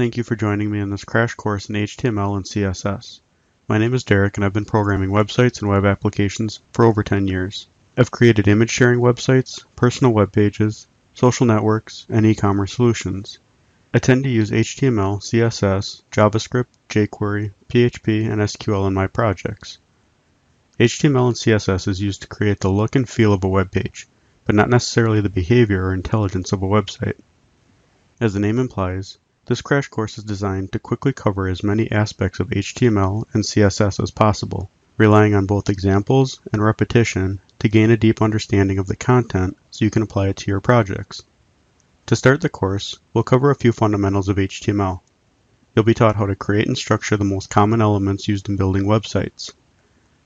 thank you for joining me in this crash course in HTML and CSS. My name is Derek and I've been programming websites and web applications for over 10 years. I've created image sharing websites, personal web pages, social networks, and e-commerce solutions. I tend to use HTML, CSS, JavaScript, jQuery, PHP, and SQL in my projects. HTML and CSS is used to create the look and feel of a web page, but not necessarily the behavior or intelligence of a website. As the name implies, this crash course is designed to quickly cover as many aspects of HTML and CSS as possible, relying on both examples and repetition to gain a deep understanding of the content so you can apply it to your projects. To start the course, we'll cover a few fundamentals of HTML. You'll be taught how to create and structure the most common elements used in building websites.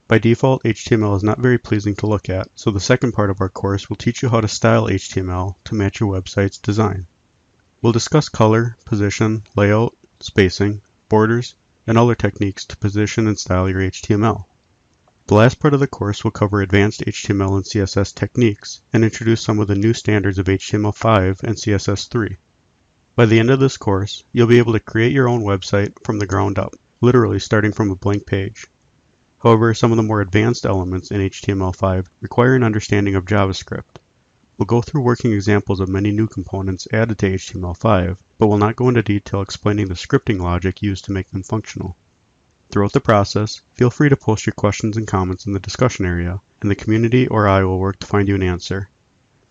By default, HTML is not very pleasing to look at, so the second part of our course will teach you how to style HTML to match your website's design. We'll discuss color, position, layout, spacing, borders, and other techniques to position and style your HTML. The last part of the course will cover advanced HTML and CSS techniques and introduce some of the new standards of HTML5 and CSS3. By the end of this course, you'll be able to create your own website from the ground up, literally starting from a blank page. However, some of the more advanced elements in HTML5 require an understanding of JavaScript. We'll go through working examples of many new components added to HTML5, but will not go into detail explaining the scripting logic used to make them functional. Throughout the process, feel free to post your questions and comments in the discussion area, and the community or I will work to find you an answer.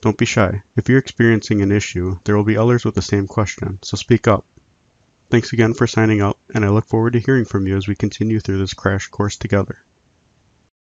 Don't be shy. If you're experiencing an issue, there will be others with the same question, so speak up. Thanks again for signing up, and I look forward to hearing from you as we continue through this crash course together.